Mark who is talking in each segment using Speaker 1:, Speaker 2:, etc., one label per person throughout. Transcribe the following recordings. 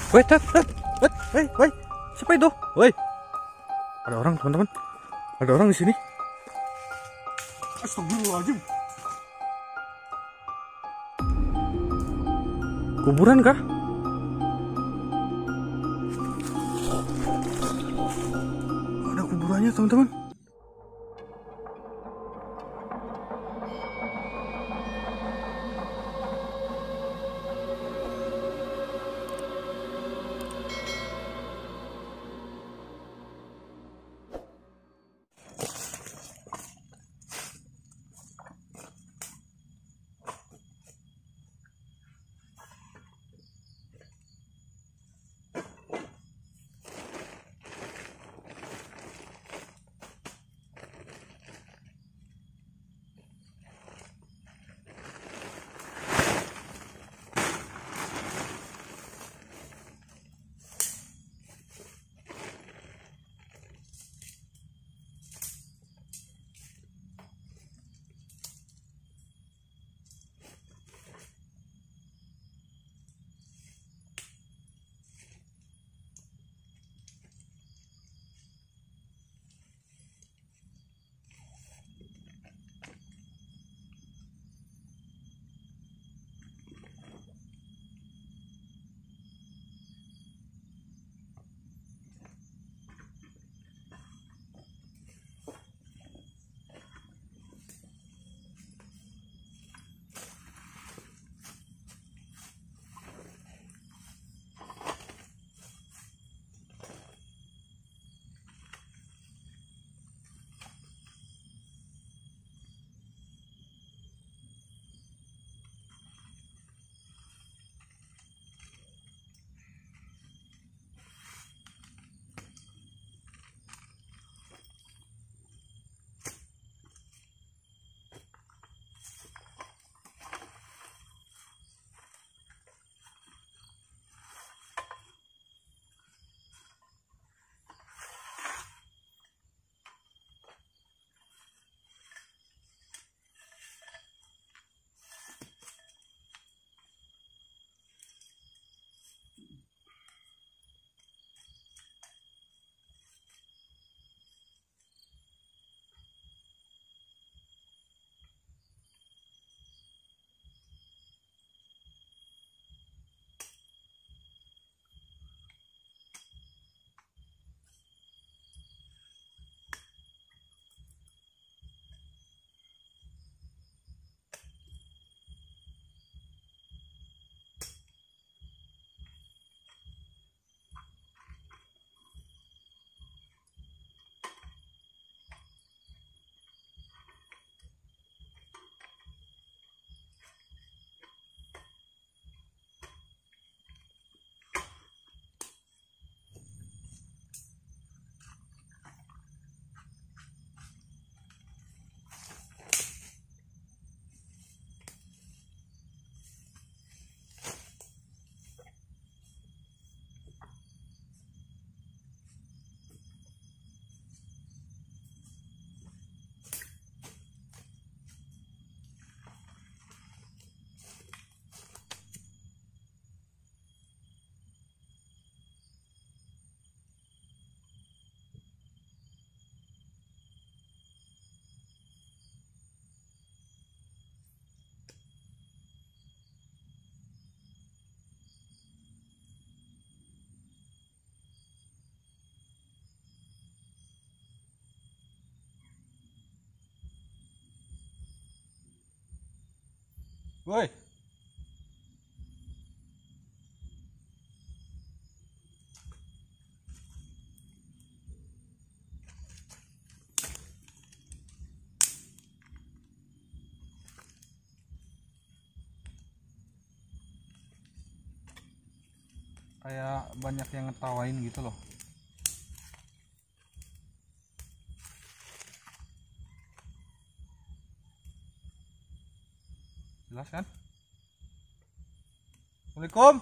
Speaker 1: Wait, wait, siapa itu? Woi, ada orang teman-teman, ada orang di sini. Astagfirullahaladzim. Kuburan kah? Ada kuburannya teman-teman. Woi. Kayak banyak yang ngetawain gitu loh. Jelas kan? Assalamualaikum.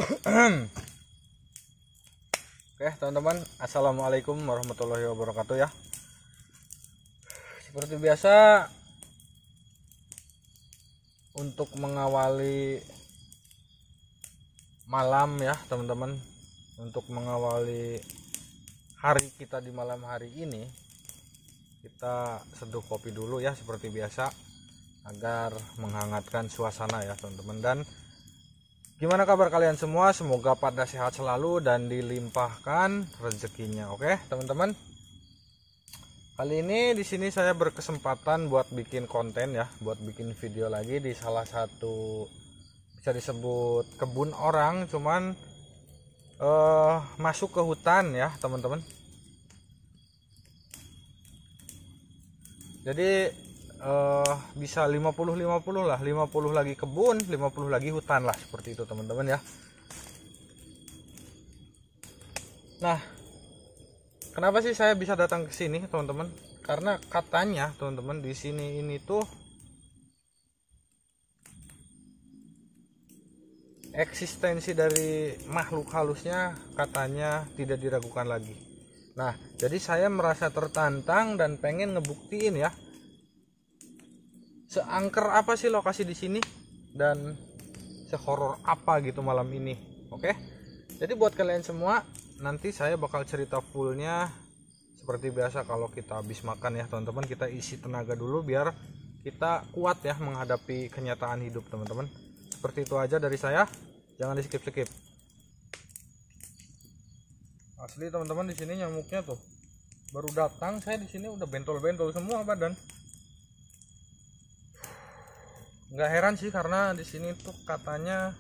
Speaker 1: Oke teman-teman, assalamualaikum warahmatullahi wabarakatuh ya. Seperti biasa, untuk mengawali malam ya teman-teman, untuk mengawali hari kita di malam hari ini, kita seduh kopi dulu ya seperti biasa, agar menghangatkan suasana ya teman-teman. Dan gimana kabar kalian semua? Semoga pada sehat selalu dan dilimpahkan rezekinya. Oke, teman-teman. Kali ini di sini saya berkesempatan buat bikin konten ya, buat bikin video lagi di salah satu bisa disebut kebun orang, cuman masuk ke hutan ya, teman-teman. Jadi bisa 50-50 lah, 50 lagi kebun, 50 lagi hutan lah, seperti itu teman-teman ya. Nah, kenapa sih saya bisa datang ke sini teman-teman? Karena katanya teman-teman di sini ini tuh eksistensi dari makhluk halusnya katanya tidak diragukan lagi. Nah, jadi saya merasa tertantang dan pengen ngebuktiin ya, seangker apa sih lokasi di sini dan sehoror apa gitu malam ini. Oke, jadi buat kalian semua, nanti saya bakal cerita fullnya seperti biasa. Kalau kita habis makan ya teman-teman, kita isi tenaga dulu biar kita kuat ya menghadapi kenyataan hidup teman-teman. Seperti itu aja dari saya, jangan di skip. Asli teman-teman, di sini nyamuknya tuh baru datang, saya di sini udah bentol-bentol semua badan. Nggak heran sih, karena di sini tuh katanya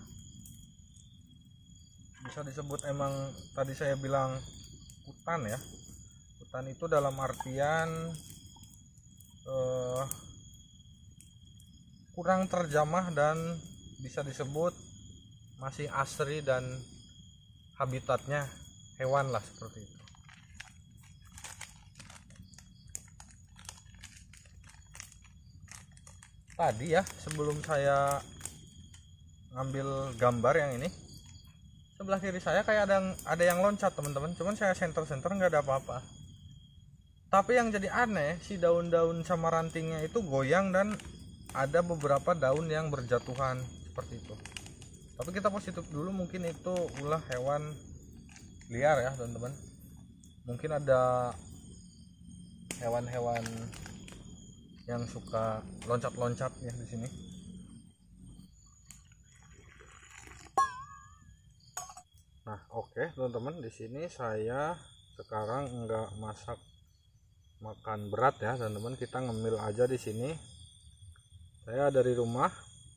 Speaker 1: bisa disebut emang tadi saya bilang hutan ya. Hutan itu dalam artian kurang terjamah dan bisa disebut masih asri dan habitatnya hewan lah, seperti itu. Tadi ya sebelum saya ngambil gambar yang ini, sebelah kiri saya kayak ada yang loncat teman-teman, cuman saya senter nggak ada apa-apa. Tapi yang jadi aneh, si daun-daun sama rantingnya itu goyang dan ada beberapa daun yang berjatuhan seperti itu. Tapi kita positif dulu, mungkin itu ulah hewan liar ya teman-teman. Mungkin ada hewan-hewan yang suka loncat-loncat ya di sini. Nah, oke teman-teman, di sini saya sekarang enggak masak makan berat ya teman-teman, kita ngemil aja di sini. Saya dari rumah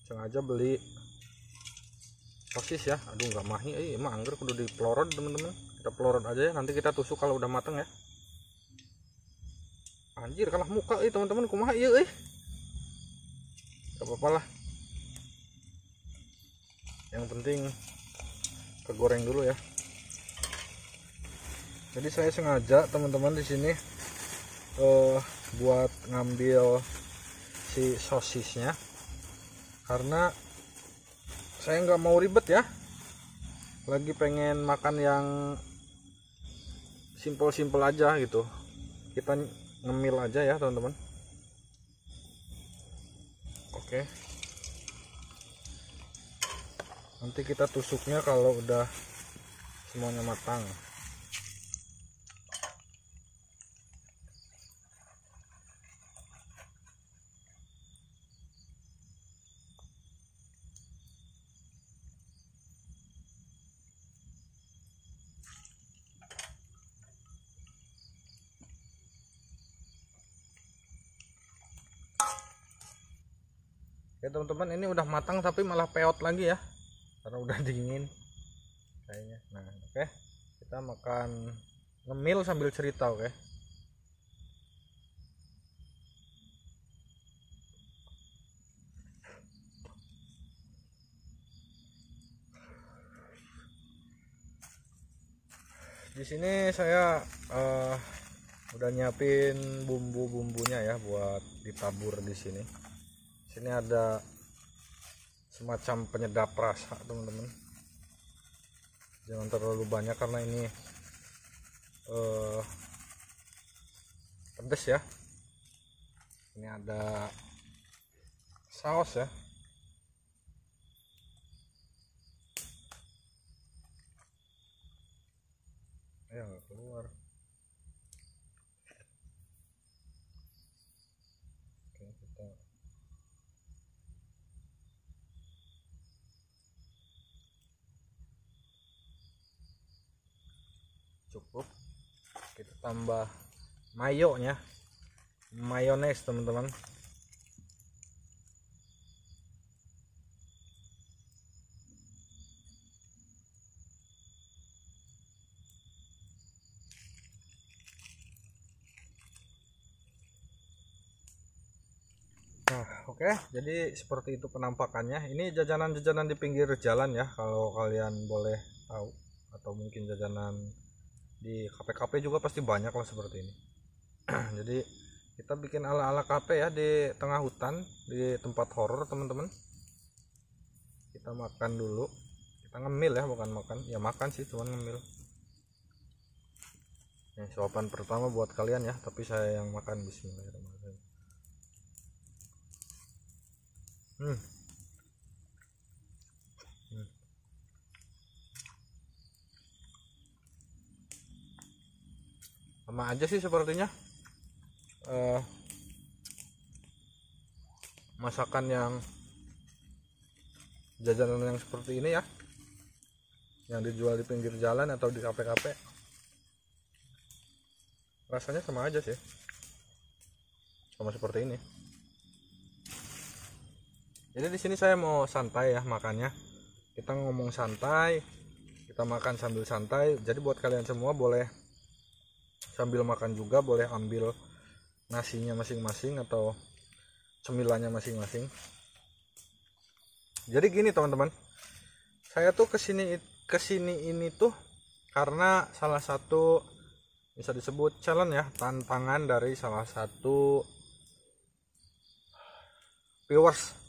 Speaker 1: sengaja beli sosis ya. Aduh, nggak mahi, emang anggur kudu dipelorot teman-teman. Kita pelorot aja ya, nanti kita tusuk kalau udah mateng ya. Anjir, kalah muka teman-teman, kumaha ieu gak apa-apa lah, yang penting kegoreng dulu ya. Jadi saya sengaja teman-teman di sini buat ngambil si sosisnya, karena saya nggak mau ribet ya, lagi pengen makan yang simpel-simpel aja gitu. Kita ngemil aja ya teman-teman. Oke, nanti kita tusuknya kalau udah semuanya matang. Oke teman-teman, ini udah matang tapi malah peot lagi ya, karena udah dingin kayaknya. Nah, oke, kita makan ngemil sambil cerita. Oke, di sini saya udah nyiapin bumbu-bumbunya ya buat ditabur di sini. Sini ada semacam penyedap rasa teman-teman. jangan terlalu banyak karena ini pedas ya. Ini ada saus ya. Nggak keluar. Oke, kita cukup, kita tambah mayonya, mayones teman-teman. Nah, oke, jadi seperti itu penampakannya. Ini jajanan-jajanan di pinggir jalan ya, kalau kalian boleh tahu, atau mungkin jajanan di kafe-kafe juga pasti banyak lah seperti ini. Jadi kita bikin ala-ala kafe ya, di tengah hutan, di tempat horor teman-teman. Kita makan dulu, kita ngemil ya, bukan makan ya, makan sih, cuman ngemil. Ini suapan pertama buat kalian ya, tapi saya yang makan. Bismillahirrahmanirrahim. Sama aja sih sepertinya masakan yang jajanan yang seperti ini ya, yang dijual di pinggir jalan atau di kafe-kafe. Rasanya sama aja sih, sama seperti ini. Jadi di sini saya mau santai ya makannya. Kita ngomong santai, kita makan sambil santai. Jadi buat kalian semua boleh sambil makan juga, boleh ambil nasinya masing-masing atau cemilannya masing-masing. Jadi gini teman-teman, saya tuh kesini ini tuh karena salah satu, bisa disebut challenge ya, tantangan dari salah satu viewers.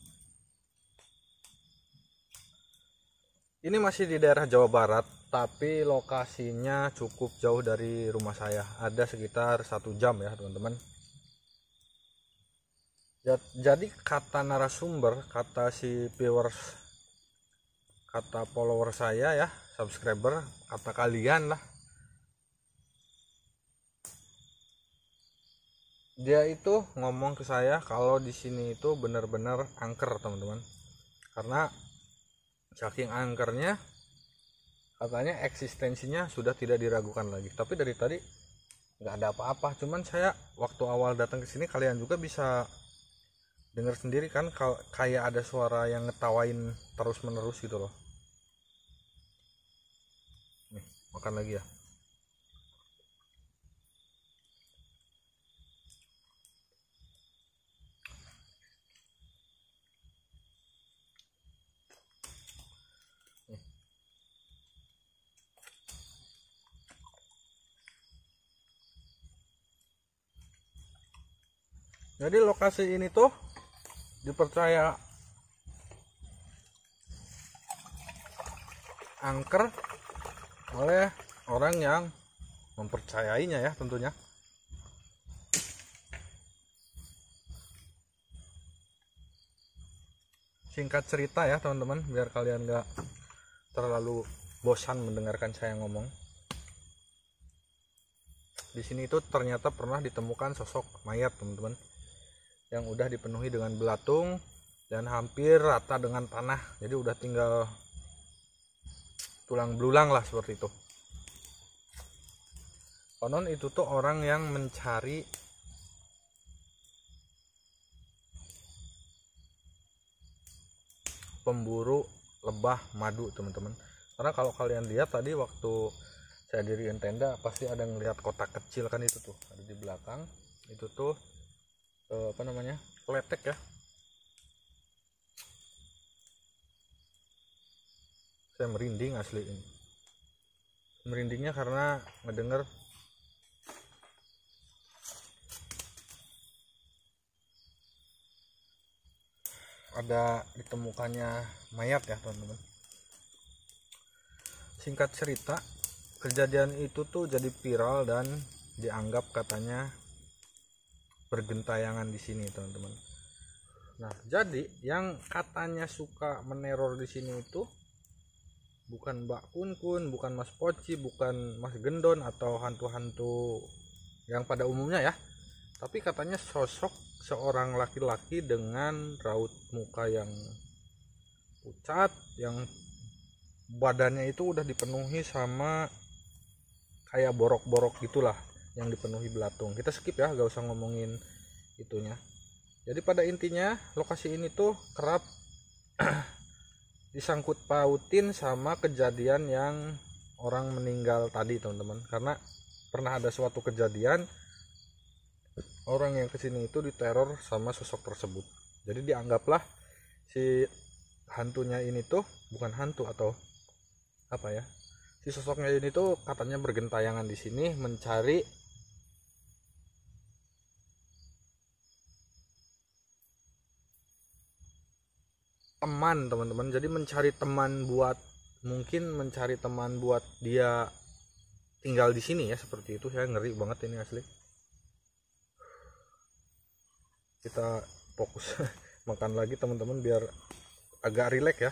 Speaker 1: Ini masih di daerah Jawa Barat, tapi lokasinya cukup jauh dari rumah saya. Ada sekitar 1 jam ya teman-teman. Jadi kata narasumber, kata si viewers, kata follower saya ya, subscriber, kata kalian lah, dia itu ngomong ke saya kalau di sini itu benar-benar angker teman-teman. Karena saking angkernya, katanya eksistensinya sudah tidak diragukan lagi. Tapi dari tadi nggak ada apa-apa. Cuman saya waktu awal datang ke sini, kalian juga bisa dengar sendiri kan, kayak ada suara yang ngetawain terus-menerus gitu loh. Nih, makan lagi ya. Jadi lokasi ini tuh dipercaya angker oleh orang yang mempercayainya ya tentunya. Singkat cerita ya teman-teman, biar kalian gak terlalu bosan mendengarkan saya ngomong. Di sini itu ternyata pernah ditemukan sosok mayat teman-teman, yang udah dipenuhi dengan belatung dan hampir rata dengan tanah. Jadi udah tinggal tulang belulang lah seperti itu. Konon itu tuh orang yang mencari pemburu lebah madu teman-teman. Karena kalau kalian lihat tadi waktu saya diriin tenda, pasti ada ngelihat kotak kecil kan, itu tuh ada di belakang. Itu tuh apa namanya, kletek ya. Saya merinding asli ini. Merindingnya karena ngedenger ada ditemukannya mayat ya teman-teman. singkat cerita, kejadian itu tuh jadi viral dan dianggap katanya bergentayangan di sini, teman-teman. Nah, jadi yang katanya suka meneror di sini itu bukan Mbak Kun, bukan Mas Poci, bukan Mas Gendon atau hantu-hantu yang pada umumnya ya. Tapi katanya sosok seorang laki-laki dengan raut muka yang pucat, yang badannya itu udah dipenuhi sama kayak borok-borok gitulah, yang dipenuhi belatung. Kita skip ya, gak usah ngomongin itunya. Jadi pada intinya lokasi ini tuh kerap disangkut pautin sama kejadian yang orang meninggal tadi, teman-teman. Karena pernah ada suatu kejadian orang yang kesini itu diteror sama sosok tersebut. Jadi dianggaplah si hantunya ini tuh bukan hantu atau apa ya, si sosoknya ini tuh katanya bergentayangan di sini mencari teman, teman-teman. Jadi mencari teman buat, mungkin mencari teman buat dia tinggal di sini ya, seperti itu. Saya ngeri banget ini asli. Kita fokus makan lagi, teman-teman, biar agak rileks ya.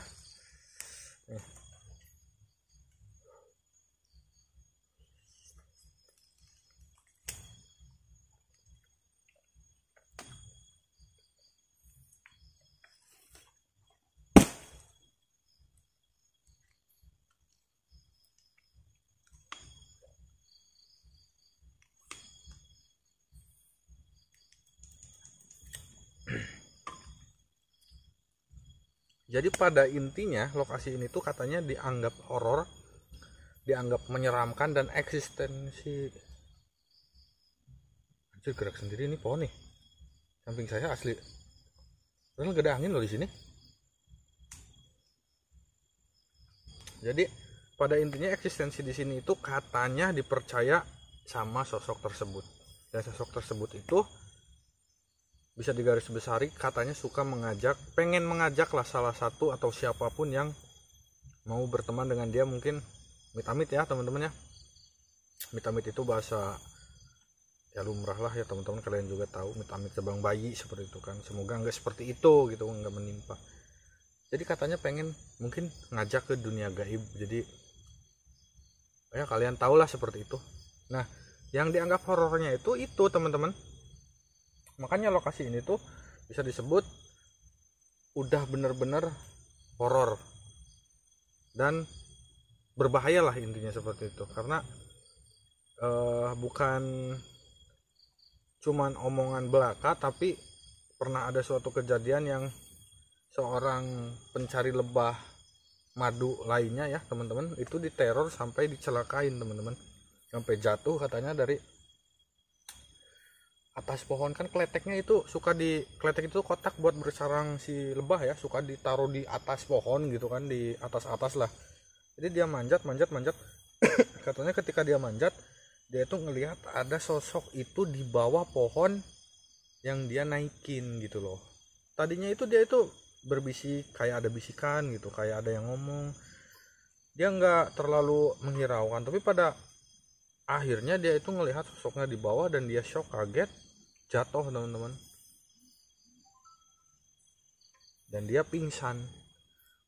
Speaker 1: Jadi pada intinya lokasi ini tuh katanya dianggap horor, dianggap menyeramkan, dan eksistensi. Anjir, gerak sendiri ini pohon nih samping saya asli. Padahal gak ada angin loh di sini. Jadi pada intinya eksistensi di sini itu katanya dipercaya sama sosok tersebut. Dan sosok tersebut itu bisa digarisbesari katanya suka pengen mengajak lah salah satu atau siapapun yang mau berteman dengan dia. Mungkin mit-amit ya, teman-teman ya. Mit-amit itu bahasa ya lumrah lah ya, teman-teman, kalian juga tahu mit-amit terbang bayi seperti itu kan. Semoga nggak seperti itu gitu, nggak menimpa. Jadi katanya pengen mungkin ngajak ke dunia gaib. Jadi ya kalian tahulah seperti itu. Nah, yang dianggap horornya itu teman-teman. Makanya lokasi ini tuh bisa disebut udah bener-bener horor dan berbahaya lah, intinya seperti itu. Karena bukan cuman omongan belaka, tapi pernah ada suatu kejadian yang seorang pencari lebah madu lainnya ya, teman-teman, itu diteror sampai dicelakain, teman-teman. Sampai jatuh katanya dari atas pohon. Kan kleteknya itu kletek itu kotak buat bersarang si lebah ya, suka ditaruh di atas pohon gitu kan, di atas lah. Jadi dia manjat katanya ketika dia manjat, dia itu ngelihat ada sosok itu di bawah pohon yang dia naikin gitu loh. Tadinya itu dia itu berbisik, kayak ada bisikan gitu, kayak ada yang ngomong. Dia nggak terlalu menghiraukan, tapi pada akhirnya dia itu ngelihat sosoknya di bawah dan dia shock, kaget, jatuh, teman-teman, dan dia pingsan.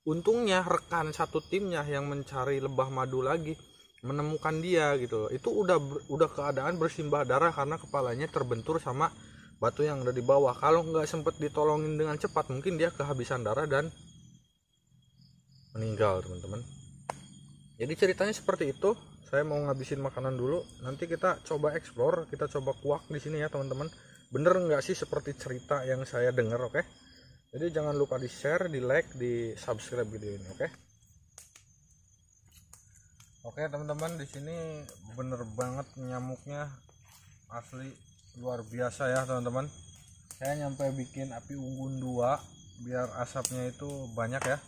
Speaker 1: Untungnya rekan satu timnya yang mencari lebah madu lagi menemukan dia gitu loh. Itu udah keadaan bersimbah darah karena kepalanya terbentur sama batu yang ada di bawah. Kalau nggak sempet ditolongin dengan cepat, mungkin dia kehabisan darah dan meninggal, teman-teman. Jadi ceritanya seperti itu. Saya mau ngabisin makanan dulu, nanti kita coba explore, kita coba kuak di sini ya, teman-teman. Bener nggak sih seperti cerita yang saya dengar, oke? Jadi jangan lupa di share, di like, di subscribe video ini, oke? Oke, teman-teman, di sini bener banget nyamuknya, asli luar biasa ya, teman-teman. Saya nyampe bikin api unggun 2 biar asapnya itu banyak ya.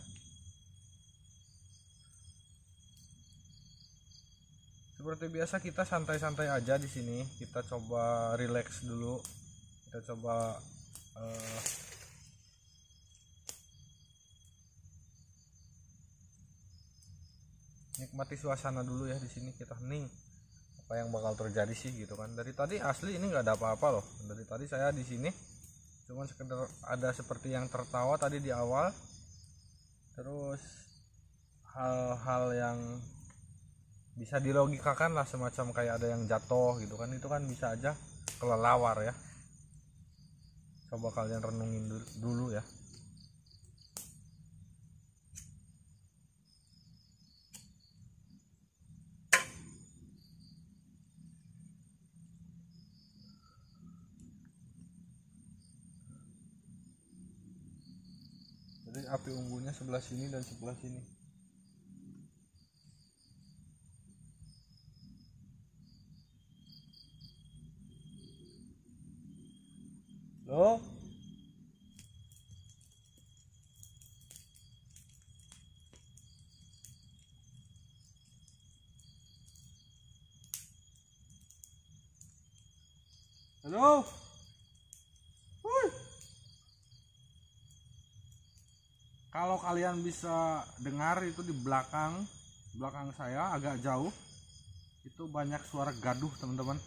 Speaker 1: Seperti biasa kita santai-santai aja di sini. Kita coba relax dulu. Kita coba nikmati suasana dulu ya. Di sini kita hening apa yang bakal terjadi sih gitu kan. Dari tadi asli ini nggak ada apa-apa loh. Dari tadi saya di sini cuman sekedar ada seperti yang tertawa tadi di awal, terus hal-hal yang bisa dilogikakan lah, semacam kayak ada yang jatuh gitu kan, itu kan bisa aja kelelawar ya. Coba kalian renungin dulu ya. Jadi api unggunya sebelah sini dan sebelah sini. Loh, halo. Wuih. Kalau kalian bisa dengar itu di belakang saya agak jauh itu banyak suara gaduh teman-teman.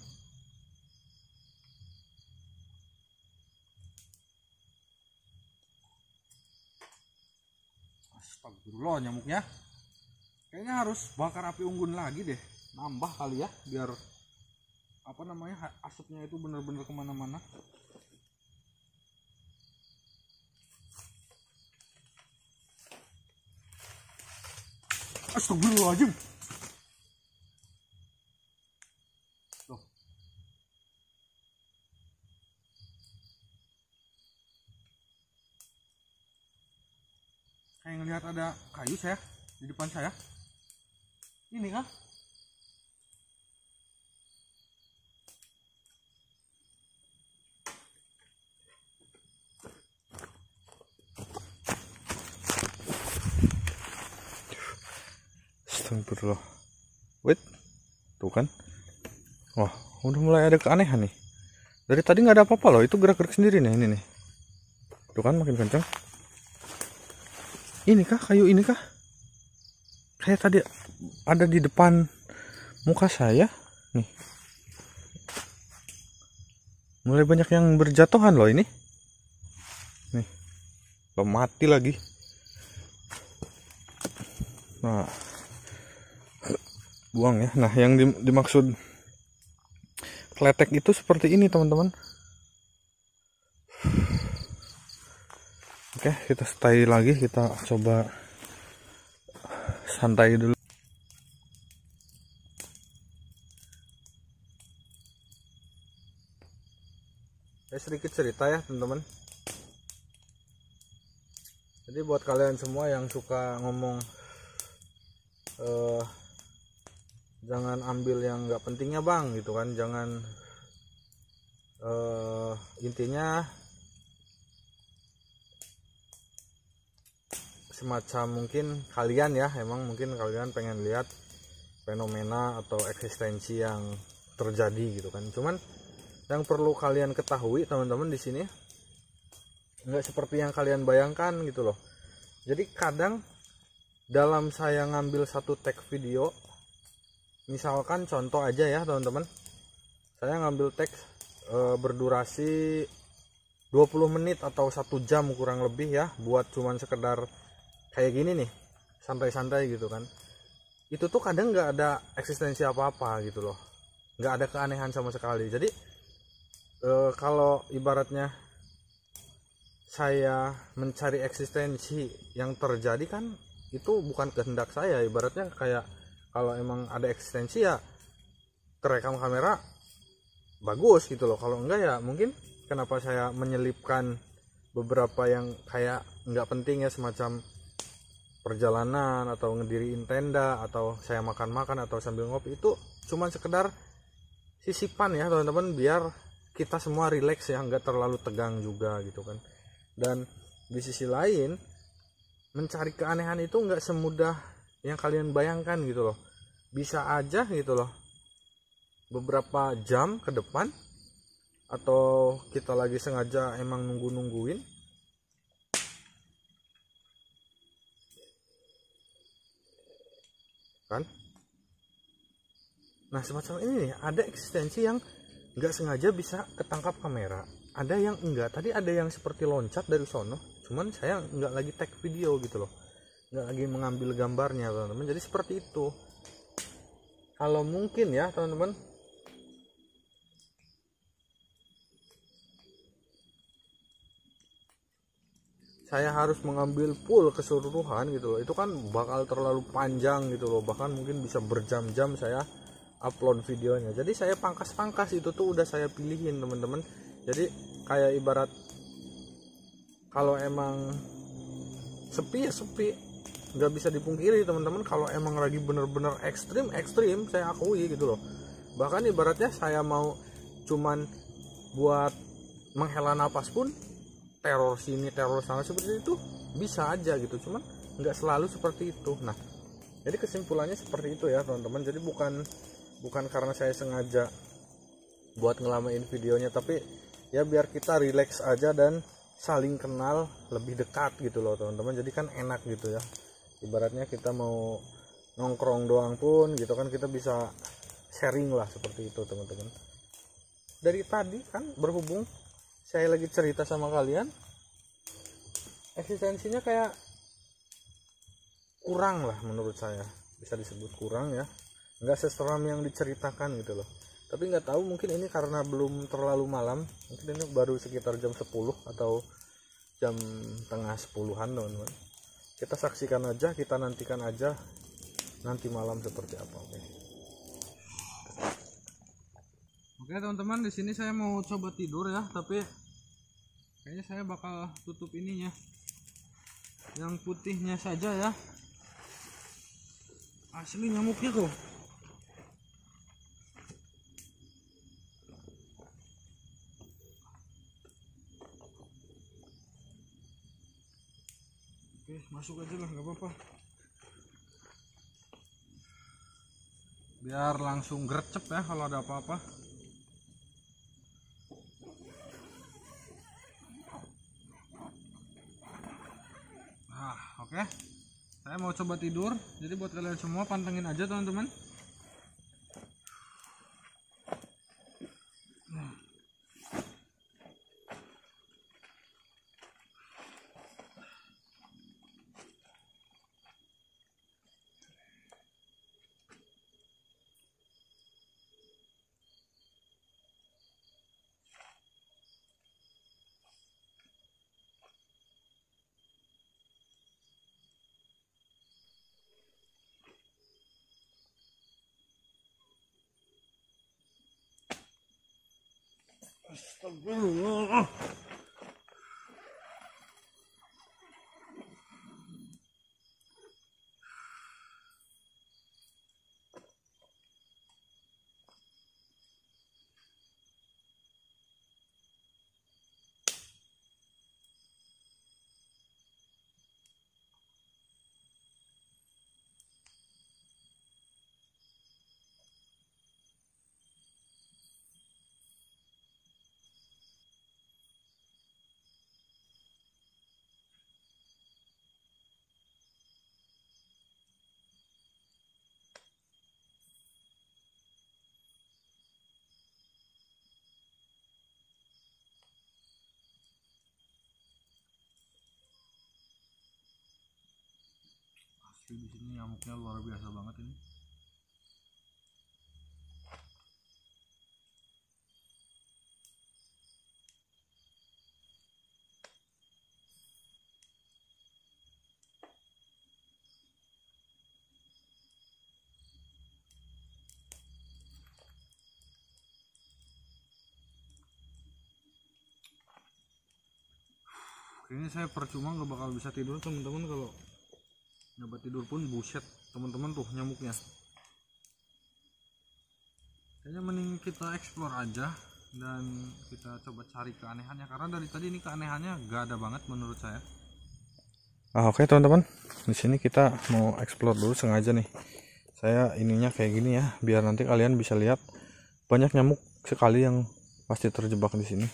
Speaker 1: Astagfirullah, nyamuknya. Kayaknya harus bakar api unggun lagi deh, nambah kali ya, biar apa namanya, asapnya itu bener-bener kemana-mana. Astagfirullahaladzim. Tuh. Kayak ngelihat ada kayu saya di depan saya. Ini kah? Astagfirullah. Wait, tuh kan. Wah, udah mulai ada keanehan nih. Dari tadi nggak ada apa-apa loh, itu gerak-gerak sendiri nih, ini nih. Tuh kan makin kencang. Ini kah kayu ini kah? Kayak tadi ada di depan muka saya nih. Mulai banyak yang berjatuhan loh ini. Nih. Loh, mati lagi. Nah, buang ya. Nah, yang dimaksud kletek itu seperti ini teman-teman. Oke, kita stay lagi, kita coba santai dulu. Sedikit cerita ya teman-teman. Jadi buat kalian semua yang suka ngomong jangan ambil yang nggak pentingnya bang gitu kan, jangan intinya semacam mungkin kalian ya, emang mungkin kalian pengen lihat fenomena atau eksistensi yang terjadi gitu kan. Cuman yang perlu kalian ketahui teman-teman di sini nggak seperti yang kalian bayangkan gitu loh. Jadi kadang dalam saya ngambil satu tag video, misalkan contoh aja ya teman-teman, saya ngambil tag berdurasi 20 menit atau 1 jam kurang lebih ya, buat cuman sekedar kayak gini nih, santai-santai gitu kan. Itu tuh kadang nggak ada eksistensi apa-apa gitu loh, nggak ada keanehan sama sekali. Jadi kalau ibaratnya saya mencari eksistensi yang terjadi kan itu bukan kehendak saya. Ibaratnya kayak kalau emang ada eksistensi ya terekam kamera bagus gitu loh. Kalau enggak ya mungkin kenapa saya menyelipkan beberapa yang kayak nggak penting ya, semacam perjalanan atau ngediriin tenda atau saya makan-makan atau sambil ngopi, itu cuman sekedar sisipan ya teman-teman, biar kita semua rileks ya, nggak terlalu tegang juga gitu kan. Dan di sisi lain mencari keanehan itu nggak semudah yang kalian bayangkan gitu loh. Bisa aja gitu loh beberapa jam ke depan, atau kita lagi sengaja emang nungguin kan. Nah semacam ini nih, ada eksistensi yang nggak sengaja bisa ketangkap kamera, ada yang enggak. Tadi ada yang seperti loncat dari sono, cuman saya nggak lagi take video gitu loh, nggak lagi mengambil gambarnya teman-teman. Jadi seperti itu. Kalau mungkin ya teman-teman, saya harus mengambil full keseluruhan gitu loh, itu kan bakal terlalu panjang gitu loh, bahkan mungkin bisa berjam-jam saya upload videonya. Jadi saya pangkas-pangkas, itu tuh udah saya pilihin teman-teman. Jadi kayak ibarat kalau emang sepi ya sepi, nggak bisa dipungkiri teman-teman. Kalau emang lagi bener-bener ekstrim saya akui gitu loh. Bahkan ibaratnya saya mau cuman buat menghela napas pun, teror sini teror sana seperti itu bisa aja gitu, cuman nggak selalu seperti itu. Nah jadi kesimpulannya seperti itu ya teman-teman. Jadi bukan karena saya sengaja buat ngelamain videonya, tapi ya biar kita relax aja dan saling kenal lebih dekat gitu loh teman-teman. Jadi kan enak gitu ya, ibaratnya kita mau nongkrong doang pun gitu kan, kita bisa sharing lah seperti itu teman-teman. Dari tadi kan berhubung saya lagi cerita sama kalian, eksistensinya kayak kurang lah menurut saya, bisa disebut kurang ya, nggak seseram yang diceritakan gitu loh. Tapi nggak tahu, mungkin ini karena belum terlalu malam, mungkin ini baru sekitar jam 10 atau jam tengah 10-an teman-teman. Kita saksikan aja, kita nantikan aja nanti malam seperti apa. Oke teman-teman, di sini saya mau coba tidur ya, tapi kayaknya saya bakal tutup ininya, yang putihnya saja ya. Asli nyamuknya kok. Oke, masuk aja lah, nggak apa-apa. Biar langsung gercep ya kalau ada apa-apa. Oke, saya mau coba tidur. Jadi buat kalian semua pantengin aja teman-teman. Astagfirullah. Di sini nyamuknya luar biasa banget ini. Kayaknya saya percuma nggak bakal bisa tidur teman-teman, kalau nyoba tidur pun buset teman-teman tuh nyamuknya. Kayaknya mending kita explore aja dan kita coba cari keanehannya, karena dari tadi ini keanehannya gak ada banget menurut saya. Oke teman-teman, di sini kita mau explore dulu sengaja nih. Saya ininya kayak gini ya, biar nanti kalian bisa lihat banyak nyamuk sekali yang pasti terjebak di sini.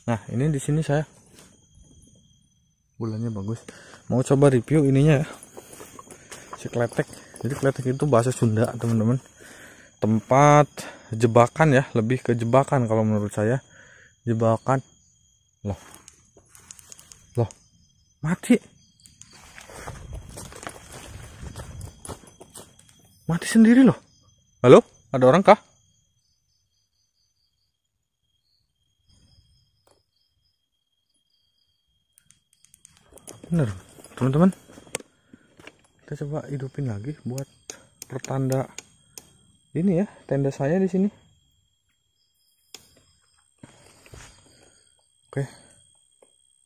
Speaker 1: Nah ini di sini saya bulannya bagus, mau coba review ininya ya, si kletek. Jadi kletek itu bahasa Sunda teman-teman, tempat jebakan ya, lebih ke jebakan kalau menurut saya. Jebakan. Loh mati sendiri loh. Halo, ada orang kah? Bener teman-teman, kita coba hidupin lagi buat pertanda ini ya, tenda saya di sini. Oke,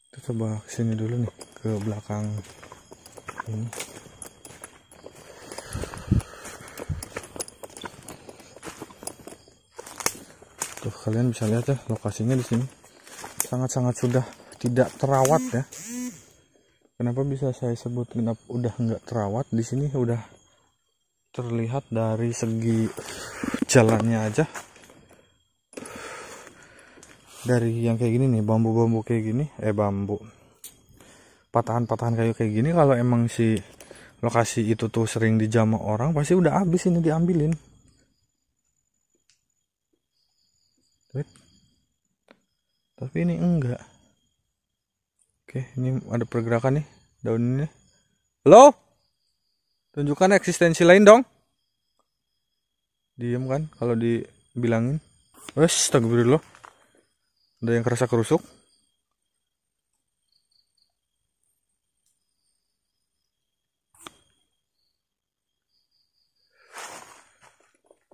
Speaker 1: kita coba kesini dulu nih, ke belakang ini. Tuh kalian bisa lihat ya, lokasinya di sini sangat-sangat sudah tidak terawat ya. Kenapa bisa saya sebut udah nggak terawat? Di sini udah terlihat dari segi jalannya aja, dari yang kayak gini nih, bambu-bambu kayak gini, bambu, patahan-patahan kayu kayak gini. Kalau emang si lokasi itu tuh sering dijamah orang, pasti udah habis ini diambilin. Tapi ini enggak. Oke, ini ada pergerakan nih daun ini. Halo? Tunjukkan eksistensi lain dong. Diem kan kalau dibilangin. Wes, astagfirullah. Ada yang kerasa kerusuk.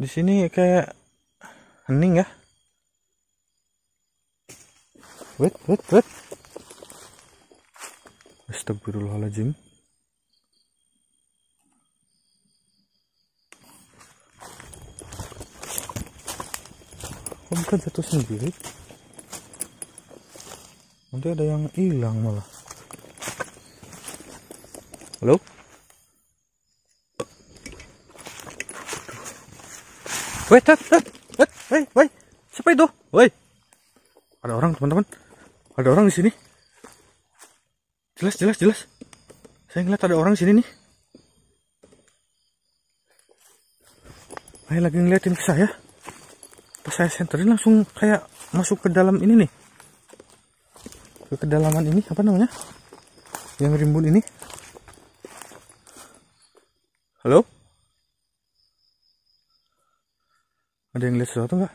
Speaker 1: Di sini kayak hening ya. Wait. Astagfirullahaladzim. Kok bukan jatuh sendiri? Nanti ada yang hilang malah. Halo? Wait. Siapa itu? Woi. Ada orang teman-teman. Ada orang di sini. Jelas. Saya ngeliat ada orang di sini nih. Kayak lagi ngeliatin ke saya. Pas saya senterin langsung kayak masuk ke dalam ini nih. Ke kedalaman ini, apa namanya? Yang rimbun ini. Halo? Ada yang lihat sesuatu nggak?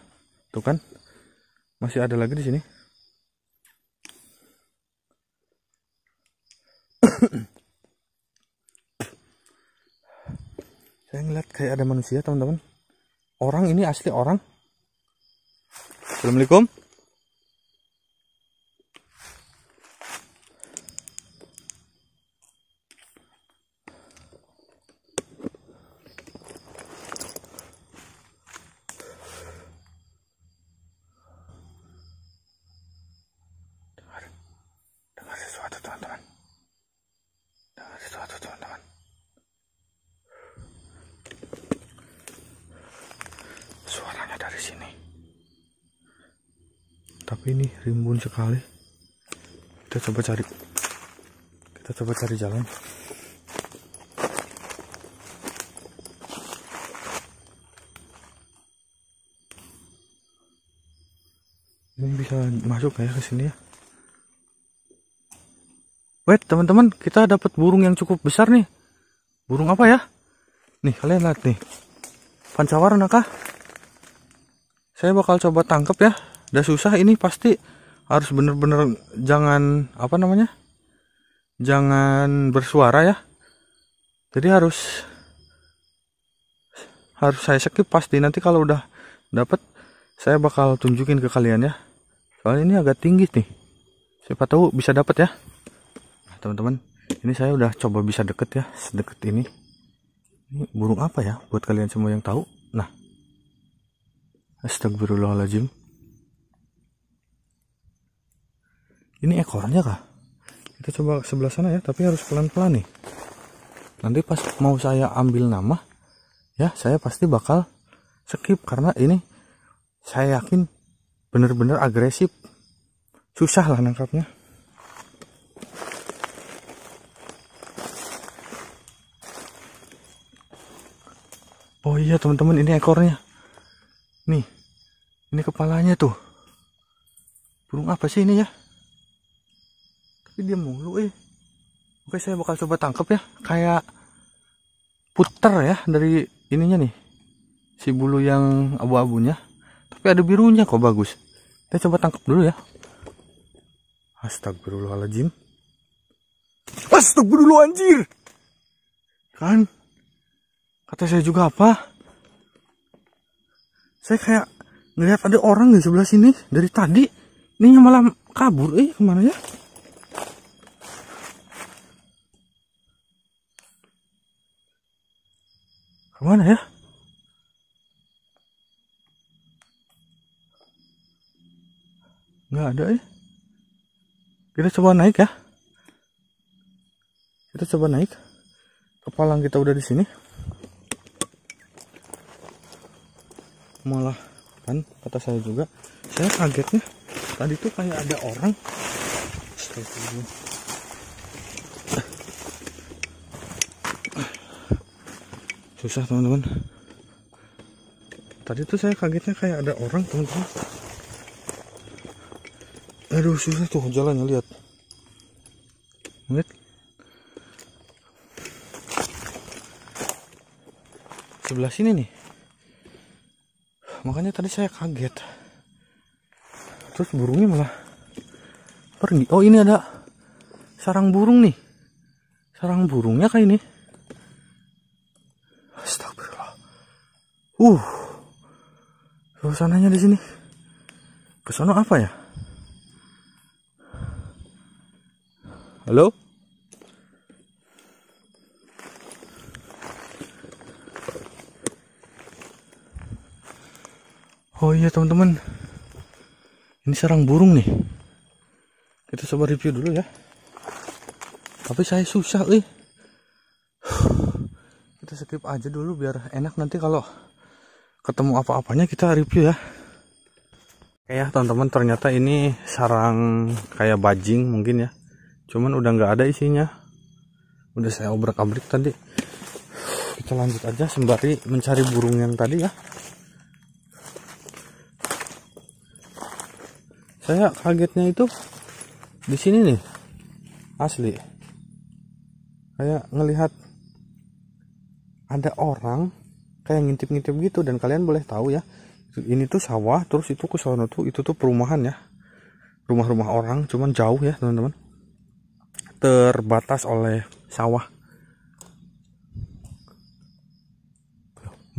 Speaker 1: Tuh kan, masih ada lagi di sini. Saya ngeliat kayak ada manusia teman-teman. Orang ini asli orang. Assalamualaikum. Dengar sesuatu teman-teman. Suaranya dari sini. Tapi ini rimbun sekali. Kita coba cari jalan. Ini bisa masuk kayak ke sini ya. Wait teman-teman, kita dapat burung yang cukup besar nih. Burung apa ya? Nih kalian lihat nih. Pancawarna kah? Saya bakal coba tangkap ya. Udah susah ini, pasti harus bener-bener jangan jangan bersuara ya. Jadi harus saya skip pasti. Nanti kalau udah dapet saya bakal tunjukin ke kalian ya. Soalnya ini agak tinggi nih. Siapa tahu bisa dapet ya. Nah, teman-teman, ini saya udah coba bisa deket ya, sedekat ini. Ini burung apa ya buat kalian semua yang tahu? Nah. Astagfirullahaladzim. Ini ekornya kah? Kita coba sebelah sana ya, tapi harus pelan-pelan nih. Nanti pas mau saya ambil nama, ya saya pasti bakal skip. Karena ini saya yakin bener-bener agresif. Susah lah nangkapnya. Oh iya teman-teman, ini ekornya. Nih, ini kepalanya tuh. Burung apa sih ini ya? Tapi dia mulu Oke, saya bakal coba tangkap ya. Kayak puter ya dari ininya nih. Si bulu yang abu-abunya. Tapi ada birunya kok, bagus. Kita coba tangkap dulu ya. Astagfirullahaladzim. Astagfirullah, anjir. Kan? Kata saya juga apa? Saya kayak ngeliat ada orang di sebelah sini dari tadi. Ininya malah kabur. Kemana ya? Kemana ya? Nggak ada Kita coba naik ya. Kita coba naik. Kepalang kita udah di sini. Malah kan kata saya juga, saya kagetnya tadi tuh kayak ada orang. Susah teman-teman. Tadi tuh saya kagetnya kayak ada orang teman-teman. Aduh, susah tuh jalannya, lihat. Lihat. Sebelah sini nih. Makanya tadi saya kaget. Terus burungnya malah pergi. Oh, ini ada sarang burung nih. Sarang burungnya kayak ini. Astagfirullah. Suasananya di sini. Kesono apa ya? Halo? Oh iya teman-teman, ini sarang burung nih. Kita coba review dulu ya. Tapi saya susah Kita skip aja dulu biar enak, nanti kalau ketemu apa-apanya kita review ya. Oke ya teman-teman, ternyata ini sarang kayak bajing mungkin ya. Cuman udah nggak ada isinya. Udah saya obrak-abrik tadi. Kita lanjut aja sembari mencari burung yang tadi ya. Saya kagetnya itu di sini nih, asli. Kayak ngelihat ada orang kayak ngintip-ngintip gitu, dan kalian boleh tahu ya, ini tuh sawah, terus itu ke sono tuh, itu tuh perumahan ya, rumah-rumah orang, cuman jauh ya teman-teman, terbatas oleh sawah.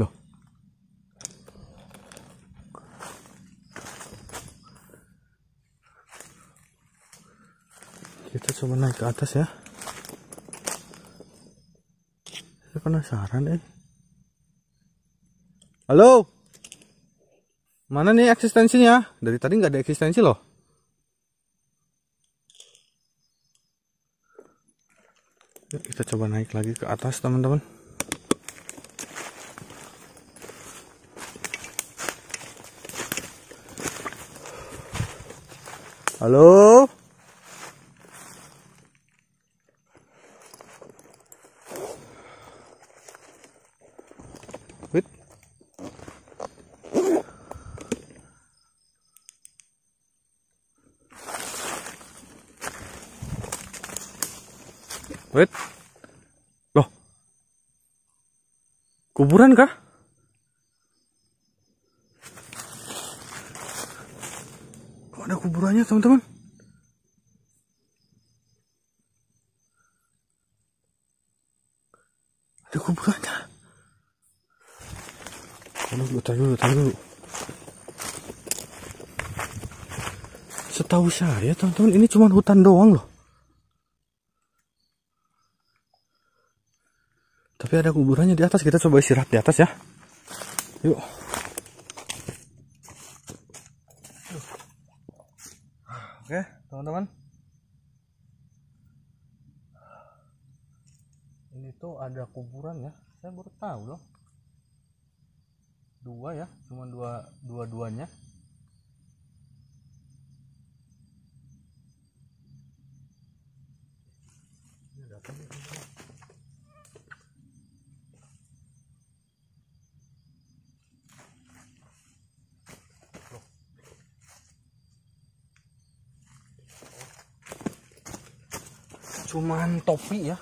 Speaker 1: Loh. Kita coba naik ke atas ya. Saya penasaran Halo? Mana nih eksistensinya? Dari tadi nggak ada eksistensi loh. Yuk kita coba naik lagi ke atas teman-teman. Halo? Wait. Wait. Loh. Kuburan kah? Kok ada kuburannya teman-teman? Ada kuburannya. Tahan dulu. Setahu saya teman-teman, ini cuma hutan doang loh. Tapi ada kuburannya di atas. Kita coba istirahat di atas ya. Yuk. Oke teman-teman, ini tuh ada kuburan ya. Saya baru tahu loh. Dua ya, cuma dua-duanya. cuman topi ya.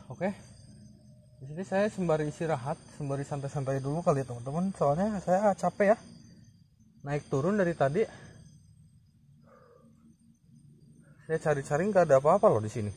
Speaker 1: Oke. Di sini saya sembari istirahat, sembari santai-santai dulu kali ya teman-teman. Soalnya saya capek ya. Naik turun dari tadi. Saya cari-cari nggak ada apa-apa loh di sini.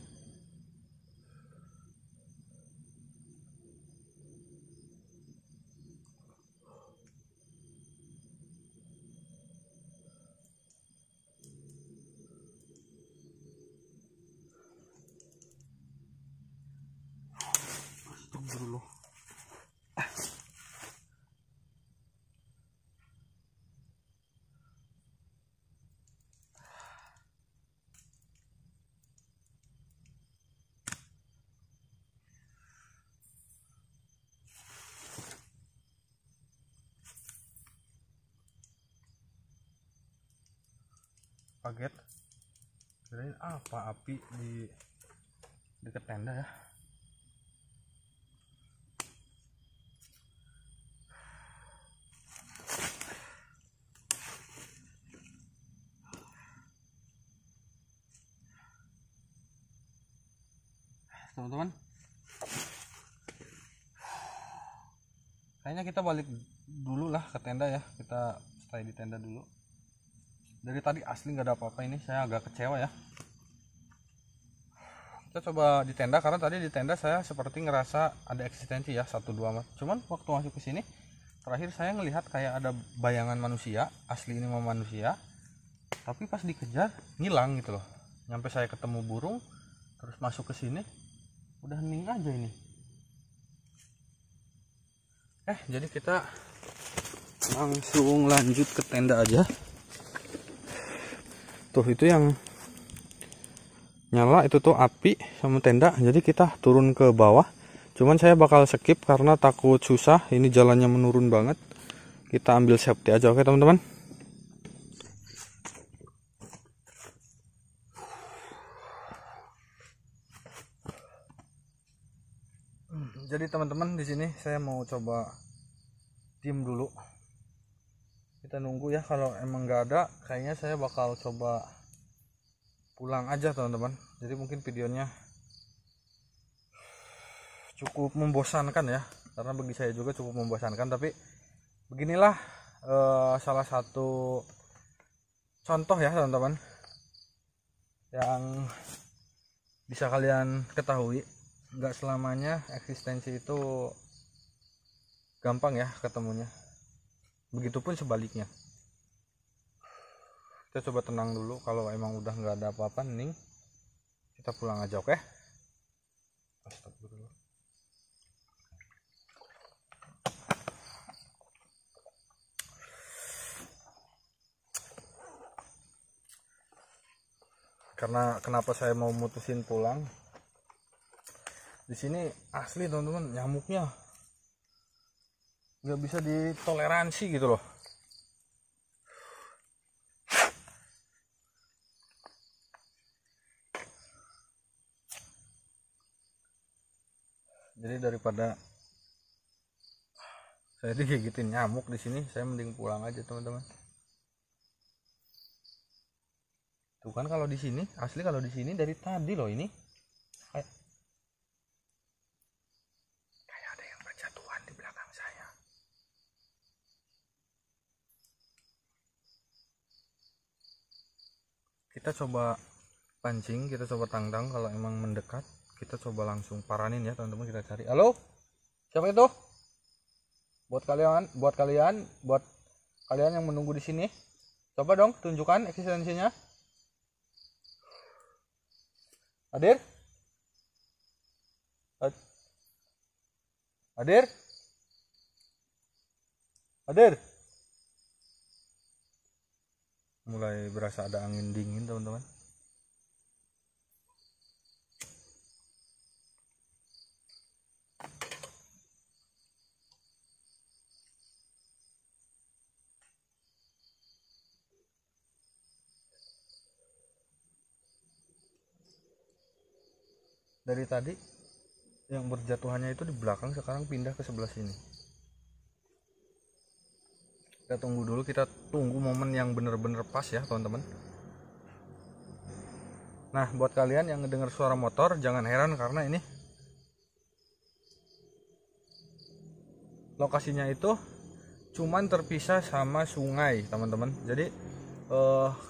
Speaker 1: Dulu. Kaget. Kirain apa api di dekat tenda ya. Teman-teman, kayaknya kita balik dulu lah ke tenda ya. Kita stay di tenda dulu. Dari tadi asli nggak ada apa-apa, ini saya agak kecewa ya. Kita coba di tenda, karena tadi di tenda saya seperti ngerasa ada eksistensi ya, 1-2. Cuman waktu masuk ke sini terakhir saya ngelihat kayak ada bayangan manusia, asli ini mah manusia, tapi pas dikejar ngilang gitu loh. Nyampe saya ketemu burung, terus masuk ke sini udah hening aja ini. Jadi kita langsung lanjut ke tenda aja. Tuh itu yang nyala itu tuh api sama tenda. Jadi kita turun ke bawah. Cuman saya bakal skip karena takut susah. Ini jalannya menurun banget. Kita ambil safety aja, oke teman-teman. Jadi teman-teman, di sini saya mau coba diem dulu. Kita nunggu ya, kalau emang nggak ada kayaknya saya bakal coba pulang aja teman-teman. Jadi mungkin videonya cukup membosankan ya, karena bagi saya juga cukup membosankan. Tapi beginilah salah satu contoh ya teman-teman yang bisa kalian ketahui. Nggak selamanya eksistensi itu gampang ya ketemunya. Begitupun sebaliknya. Kita coba tenang dulu. Kalau emang udah nggak ada apa-apa nih, kita pulang aja, oke? Astagfirullah. Karena kenapa saya mau mutusin pulang? Di sini asli teman-teman, nyamuknya nggak bisa ditoleransi gitu loh. Jadi daripada saya digigitin nyamuk di sini, saya mending pulang aja teman-teman. Tuh kan kalau di sini asli, kalau di sini dari tadi loh ini kayak ada yang berjatuhan di belakang saya. Kita coba pancing, kita coba tangtang. Kalau emang mendekat, kita coba langsung paranin ya teman-teman. Kita cari. Halo, siapa itu? Buat kalian yang menunggu di sini, coba dong tunjukkan eksistensinya. Hadir? Hadir? Hadir? Mulai berasa ada angin dingin teman-teman. Dari tadi yang berjatuhannya itu di belakang, sekarang pindah ke sebelah sini. Kita tunggu dulu, kita tunggu momen yang bener-bener pas ya teman-teman. Nah, buat kalian yang ngedenger suara motor jangan heran karena ini lokasinya itu cuman terpisah sama sungai, teman-teman. Jadi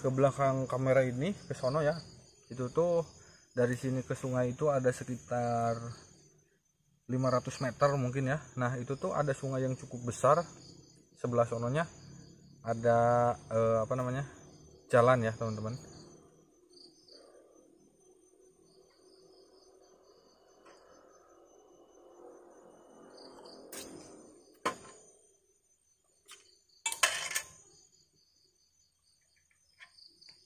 Speaker 1: ke belakang kamera ini ke sono ya. Itu tuh dari sini ke sungai itu ada sekitar 500 meter mungkin ya. Nah, itu tuh ada sungai yang cukup besar. Sebelah sononya ada jalan ya, teman-teman.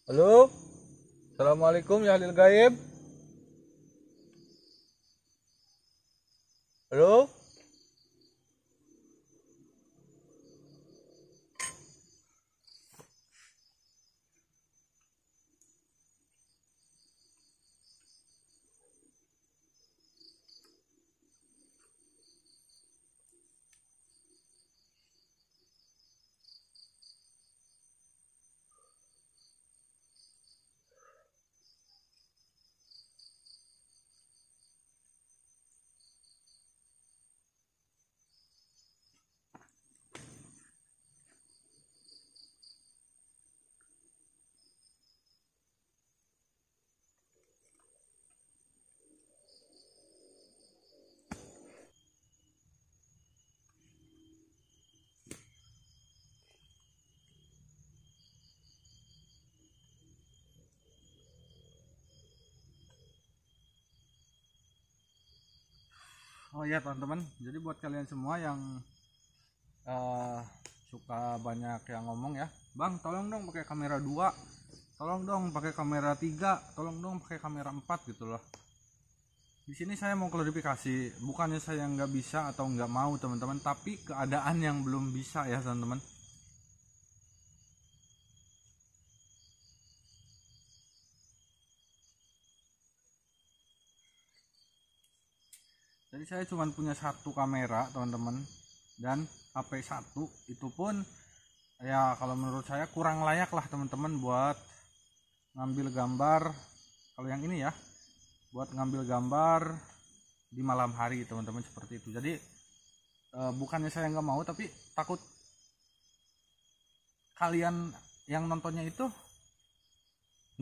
Speaker 1: Halo, assalamualaikum ya Halil Gaib. Halo. Oh iya teman-teman, jadi buat kalian semua yang suka banyak yang ngomong ya, Bang tolong dong pakai kamera 2, tolong dong pakai kamera 3, tolong dong pakai kamera 4 gitu loh. Di sini saya mau klarifikasi, bukannya saya nggak bisa atau nggak mau teman-teman, tapi keadaan yang belum bisa ya teman-teman. Jadi saya cuma punya satu kamera teman-teman, dan HP 1 itu pun ya kalau menurut saya kurang layak lah teman-teman buat ngambil gambar. Kalau yang ini ya buat ngambil gambar di malam hari teman-teman, seperti itu. Jadi bukannya saya nggak mau, tapi takut kalian yang nontonnya itu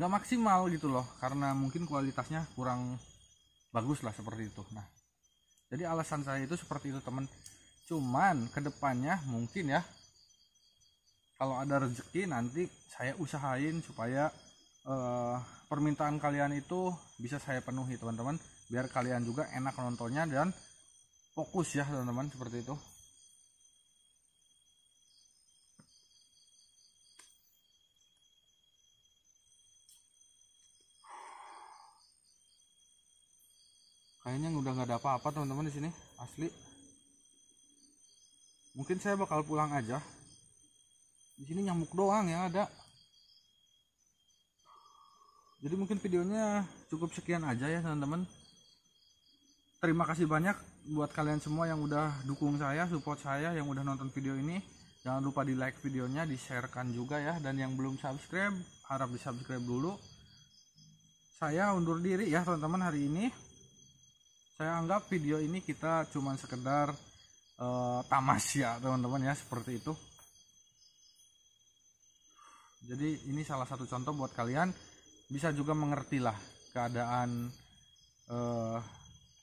Speaker 1: nggak maksimal gitu loh, karena mungkin kualitasnya kurang bagus lah seperti itu. Nah, jadi alasan saya itu seperti itu teman. Cuman kedepannya mungkin ya kalau ada rezeki nanti saya usahain supaya permintaan kalian itu bisa saya penuhi teman-teman, biar kalian juga enak nontonnya dan fokus ya teman-teman, seperti itu. Kayaknya udah nggak ada apa-apa teman-teman di sini, asli. Mungkin saya bakal pulang aja. Di sini nyamuk doang yang ada. Jadi mungkin videonya cukup sekian aja ya teman-teman. Terima kasih banyak buat kalian semua yang udah dukung saya, support saya, yang udah nonton video ini. Jangan lupa di like videonya, di sharekan juga ya. Dan yang belum subscribe, harap di subscribe dulu. Saya undur diri ya teman-teman hari ini. Saya anggap video ini kita cuman sekedar tamasya teman-teman ya, seperti itu. Jadi ini salah satu contoh buat kalian bisa juga mengerti lah keadaan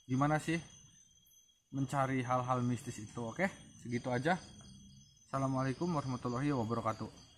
Speaker 1: gimana sih mencari hal-hal mistis itu. Oke, segitu aja. Assalamualaikum warahmatullahi wabarakatuh.